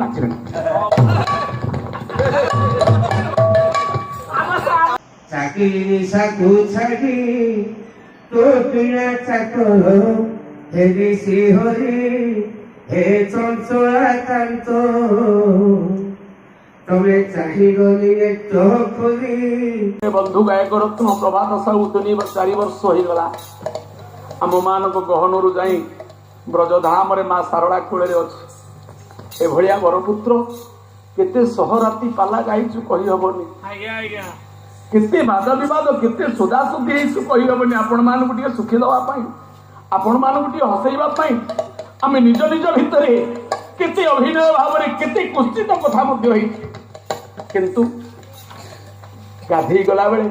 ନାଚିବେ ଚାକିରି ସାକୁ ଛାଡ଼ି ତୋ କିଣା ଚାକର ହେରି ଶ୍ରୀହରି ହେ ଚଞ୍ଚଳା କାନ୍ତ ତମେ ଚାହିଁଗଲି ଖୋଲି। ବନ୍ଧୁ ଗାୟକ ରତ୍ନ ପ୍ରଭାତ ସାହୁ 4 ବର୍ଷ ହେଇଗଲା ଆମ ମାନଙ୍କ ଗହନରୁ ଯାଇ ବ୍ରଜଧାମରେ ମା ଶାରଳା କୂଳରେ ଅଛି। ଏଭଳିଆ ବରପୁତ୍ର କେତେ ସହରାତି ପାଲା ଗାଇଛୁ କହିହବନି, କେତେ ବାଦ ବିବାଦ କେତେ ସୋଦାସୁଦି ହେଇଛୁ କହିହବନି। ଆପଣ ମାନଙ୍କୁ ଟିକେ ସୁଖୀ ଦେବା ପାଇଁ, ଆପଣ ମାନଙ୍କୁ ଟିକେ ହସେଇବା ପାଇଁ ଆମେ ନିଜ ନିଜ ଭିତରେ କେତେ ଅଭିନୟ ଭାବରେ କେତେ କୁଶ୍ଚିତ କଥା ମଧ୍ୟ ହେଇଛି। କିନ୍ତୁ ଗାଧେଇ ଗଲା ବେଳେ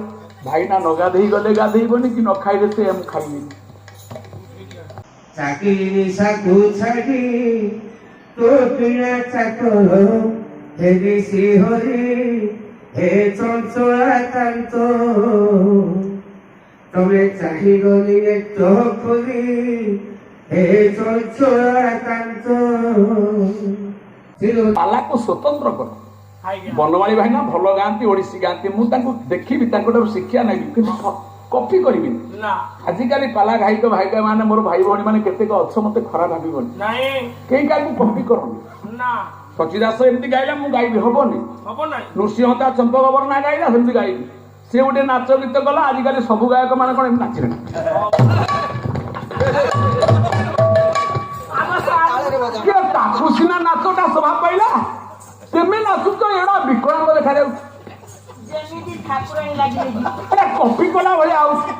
ଭାଇନା ନ ଗାଧେଇ ଗଲେ ଗାଧେଇବନି କି ନ ଖାଇଲେ ସେ ମୁଁ ଖାଇବିନି। ଚାକିରି ସାକୁ ଛାଡ଼ି ତୋ କିଣା ଚାକର ହେରି ଶ୍ରୀହରି ହେ ଚଞ୍ଚଳା କାନ୍ତ ତମେ ଚାହିଁଗଲି ଖୋଲି ହେ ଚଞ୍ଚଳା କାନ୍ତ। ପାଲାକୁ ସ୍ୱତନ୍ତ୍ର କର। ବନମାଳୀ ଭାଇନା ଭଲ ଗାଆନ୍ତି, ଓଡ଼ିଶୀ ଗାଆନ୍ତି, ମୁଁ ତାଙ୍କୁ ଦେଖିବି, ତାଙ୍କଠାରୁ ଶିକ୍ଷା ନେବି, କିନ୍ତୁ କପି କରିବିନି। ଆଜିକାଲି ପାଲା ଗାୟକ ଭାଇକା ମାନେ ମୋର ଭାଇ ଭଉଣୀ ମାନେ କେତେକ ଅଛ ମତେ ଖରାପ ଭାବିବନି, କେହି କାହାକୁ କପି କରନି। ଶଚିଦାସ ଏମିତି ଗାଇଲା ମୁଁ ଗାଇବି, ହବନି। ନୃସିଂହତା ଚମ୍ପକ ବର୍ଣ୍ଣା ଗାଇଲା ସେମିତି ଗାଇବି। ସେ ଗୋଟେ ନାଚ ଗୀତ କଲା, ଆଜିକାଲି ସବୁ ଗାୟକ ମାନେ କଣ ଏମିତି ନାଚିବେ? ତାକୁ ସିନା ନାଚଟା ସ୍ୱଭାବ ପାଇଲା, ତେମେ ନାଚୁଛ ଏଇଟା ବିକଳାଙ୍ଗ ଦେଖାଯାଉଛି, କପି କଲା ଭଳିଆ ଆଉଛି।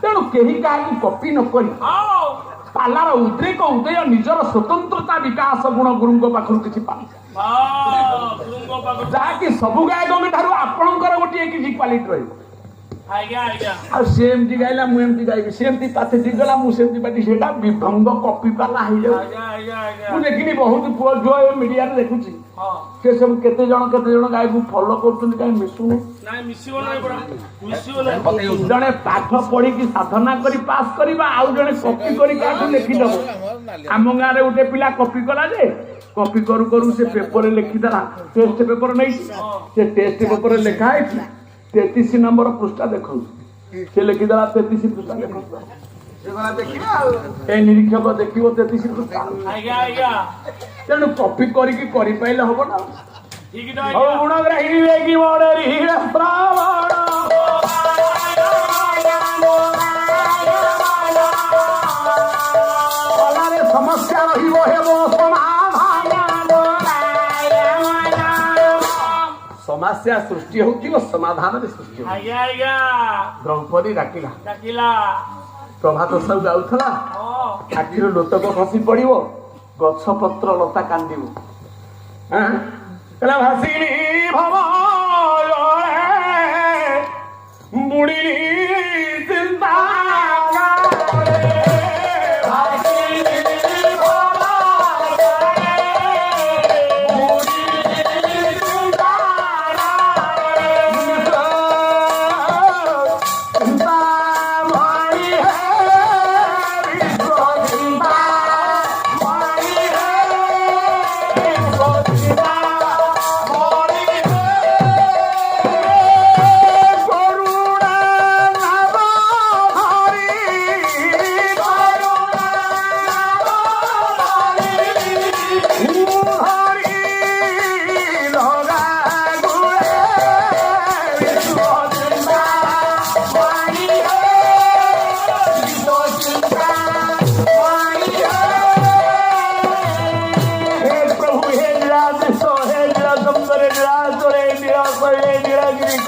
ତେଣୁ କେହି କାହାକୁ କପି ନ କରି ପାଲାର ଉଦ୍ରେକ ଉଦୟ ନିଜର ସ୍ୱତନ୍ତ୍ରତା ବିକାଶ ଗୁଣ ଗୁରୁଙ୍କ ପାଖରୁ କିଛି ପାଉଛି, ଯାହାକି ସବୁ ଗାୟକଙ୍କ ଠାରୁ ଆପଣଙ୍କର ଗୋଟିଏ କିଛି କ୍ୱାଲିଟି ରହିବ। ଆଉ ସେ ଏମିତି ଗାଇଲା ମୁଁ ଏମିତି ଗାଇବି, ସେ ଏମିତି ପାଥେଟିକ୍ ଗଲା ମୁଁ ସେମିତି ପାଟି, ସେଇଟା ବିଭଙ୍ଗ କପି ପାଲା ହେଇଯାଉଛି। ମୁଁ ଦେଖିନି ବହୁତ ପୁଅ ଝିଅ ଏ ମିଡିଆରେ ଦେଖୁଛି, ସେ ସବୁ କେତେ ଜଣ ଗାୟକୁ ଫଲୋ କରୁଛନ୍ତି, କାହିଁ ମିଶୁନି। ଜଣେ ପାଠ ପଢିକି ସାଧନା କରି ପାସ୍ କରିବା, ଆଉ ଜଣେ କପି କରି କାହାଠୁ ଲେଖିଦବ। ଆମ ଗାଁରେ ଗୋଟେ ପିଲା କପି କଲା ଯେ କପି କରୁ କରୁ ସେ ପେପରରେ ଲେଖିଦେଲା, ଟେଷ୍ଟ ପେପର ନେଇଛି, ସେ ଟେଷ୍ଟ ପେପରରେ ଲେଖା ହେଇଛି 33 ନମ୍ବର ପୃଷ୍ଠା ଦେଖନ୍ତୁ, ସେ ଲେଖିଦେଲା 33 ପୃଷ୍ଠା ଦେଖନ୍ତୁ। ଏ ନିରୀକ୍ଷକ ଦେଖିବ 33 ପୃଷ୍ଠା। ତେଣୁ କପି କରିକି କରିପାଇଲେ ହବ ନା। ଗୁଣଗ୍ରାହୀ କି ସମସ୍ୟା ରହିବ ହେବ ସମସ୍ୟା ସୃଷ୍ଟି ହଉଥିବ, ସମାଧାନରେ ସୃଷ୍ଟି ହଉଥିବ। ଦ୍ରୌପଦୀ ଡାକିଲା, ପ୍ରଭାତ ସାହୁ ଯାଉଥିଲା, ଆଖିରୁ ଲୋତକ ଖସି ପଡିବ, ଗଛ ପତ୍ର ଲତା କାନ୍ଦିବ। ଭାସିଲି ଭବ ବୁଡ଼ିଲି ଚିନ୍ତା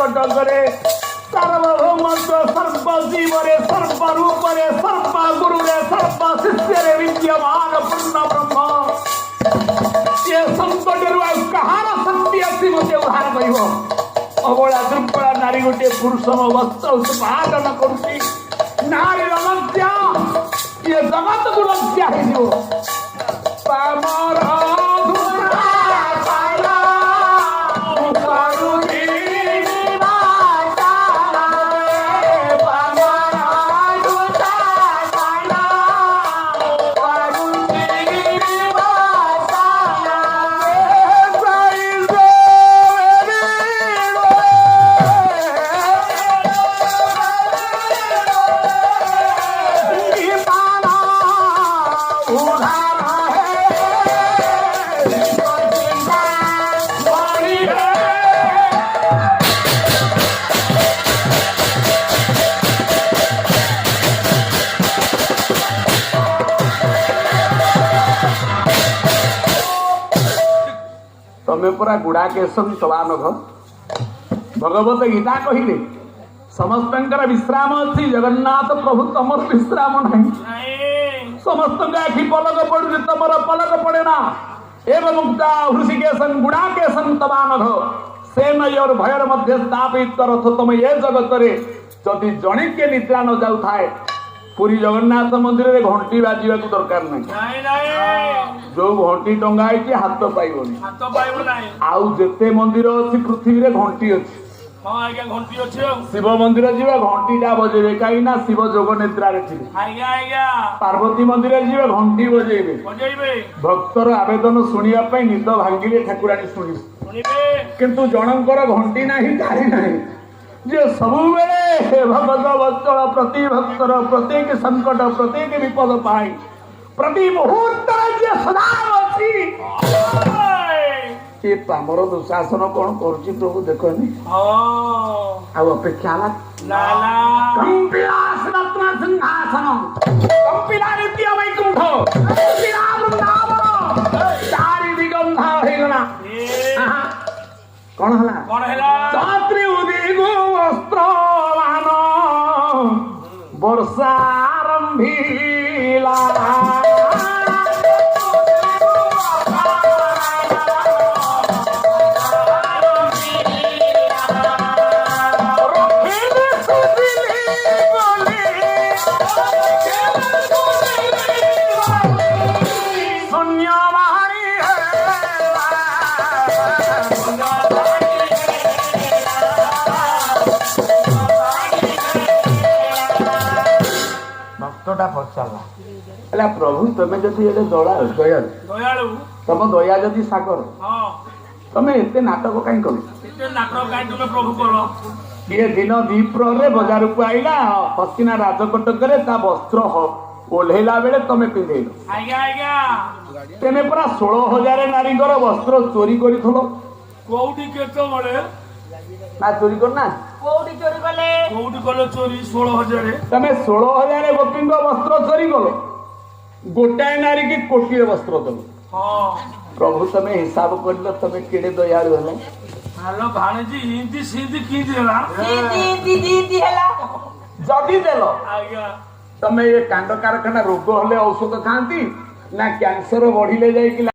କଟକରେ ସାର୍ବଭୌମତ୍ୱ ସର୍ବ ଜୀବରେ ସର୍ବ ରୂପରେ ସର୍ବ ଗୁରୁରେ ସର୍ବ ଶିଷ୍ୟରେ ବିଦ୍ୟମାନ ପୂର୍ଣ୍ଣ ବ୍ରହ୍ମ। ଏ ସଂକଟରୁ ଆଉ କାହାର ଶକ୍ତି ଆସି ମୋତେ ଉଦ୍ଧାର କରିବ? ଅବଳା ଦୁର୍ବଳା ନାରୀ ଗୋଟିଏ ପୁରୁଷର ବସ୍ତ୍ର ଉତ୍ପାଦନ କରୁଛି, ନାରୀର ଲଜ୍ଜା ଇଏ ଜଗତକୁ ଲଜ୍ଜା ହେଇଯିବ। ତମେ ପରା ଗୁଡା କେଶନ ତବାନଘ ଭଗବତ ଗୀତା କହିଲେ ସମସ୍ତଙ୍କର ବିଶ୍ରାମ ଅଛି ଜଗନ୍ନାଥ ପ୍ରଭୁ ତମର ବିଶ୍ରାମ ନାହିଁ ସମସ୍ତଙ୍କ ଆଖି ପଲକ ପଡୁଛି ତମର ପଲକ ପଡେ ନା ଏବଂ ମୁକ୍ତା ହୃଷିକେଶନ ଗୁଡା କେଶନ ତବାନଘ ସେ ନୟର ଭୟର ମଧ୍ୟ ସ୍ଥାପିତ ରଥ ତମେ ଏ ଜଗତରେ ଯଦି ଜଣେ କିଏ ନିଦ୍ରା ନ ଯାଉଥାଏ ପୁରୀ ଜଗନ୍ନାଥ ମନ୍ଦିରରେ ଘଣ୍ଟି ବାଜିବାକୁ ଦରକାର ନାହିଁ ଯୋଉ ଘଣ୍ଟି ଟଙ୍ଗା ହେଇଛି ହାତ ପାଇବନି ଆଉ ଯେତେ ମନ୍ଦିର ଅଛି ପୃଥିବୀରେ ଘଣ୍ଟି ଅଛି ଶିବ ମନ୍ଦିର ଯିବେ ଘଣ୍ଟିଟା ବଜେଇବେ କାହିଁକି ନା ଶିବ ଯୋଗ ନିଦ୍ରାରେ ଥିବେ ପାର୍ବତୀ ମନ୍ଦିର ଯିବେ ଘଣ୍ଟି ବଜେଇବେ ଭକ୍ତର ଆବେଦନ ଶୁଣିବା ପାଇଁ ନିଦ ଭାଙ୍ଗିଲେ ଠାକୁରାଣୀ ଶୁଣିବେ କିନ୍ତୁ ଜଣଙ୍କର ଘଣ୍ଟି ନାହିଁ କାଢି ନାହିଁ ଯେ ସବୁବେଳେ ଭଗତ ବତ୍ସଳ ପ୍ରତି ଭକ୍ତର ପ୍ରତ୍ୟେକ ସଙ୍କଟ ପ୍ରତ୍ୟେକ ବିପଦ ପାଇଁ ପ୍ରତି ମୁହୂର୍ତ୍ତରେ ଯିଏ ସଦା ଅଛି ଏ ଆମର ଦୁଶାସନ କଣ କରୁଛି ପ୍ରଭୁ ଦେଖନି ଆଉ ଅପେକ୍ଷା ହେଲା କମ୍ପିଲା ସିଂହାସନ କମ୍ପିଲା ନିତ୍ୟ ବୈକୁଣ୍ଠ କମ୍ପିଲା ବୃନ୍ଦାବନ ଚାରି ଦିଗନ୍ଧ ହେଇଗଲା କଣ ହେଲା ଛାତ୍ରୀ ଉଦିଗୁ ଅସ୍ତ୍ରମାନ ବର୍ଷା ଆରମ୍ଭିଲା ହେଲା ପ୍ରଭୁ ତମେ ଯଦି ଏତେ ଦୟାଳୁ ତମ ଦୟା ଯଦି ସାଗର ତମେ ଏତେ ନାଟକ କାହିଁ କଲ କିଏ ଦିନ ଦ୍ୱିପ୍ରହରେ ବଜାରକୁ ଆଇଲା ହସିନା ରାଜକଟକରେ ତା ବସ୍ତ୍ର ଓହ୍ଲେଇଲା ବେଳେ ତମେ ପିନ୍ଧେଇଲ ତେମେ ପରା 16,000 ନାରୀଙ୍କର ବସ୍ତ୍ର ଚୋରି କରିଥିଲ କୋଉଠି କେତେବେଳେ ନା ଚୋରି କରନା କୋଉଠି କଲେ ଚୋରି 16,000 ତମେ 16,000 ଗୋପୀଙ୍କ ବସ୍ତ୍ର ଚୋରି କଲ ଗୋଟାଏ ନାରୀ କି କୋଟିଏ ବସ୍ତ୍ର ଦେଲ ପ୍ରଭୁ ତମେ ହିସାବ କରିଲ ତମେ କେଡେ ଦୟାଳୁ ହେଲ ଭାଣିଜି ହିନ୍ଦୀ ସିନ୍ଦି କିନ୍ତି ହେଲା ଯଦି ଦେଲ ତମେ ଏ କାଣ୍ଡ କାରଖାନା ରୋଗ ହେଲେ ଔଷଧ ଖାଆନ୍ତି ନା କ୍ୟାନ୍ସର ବଢିଲେ ଯାଇକି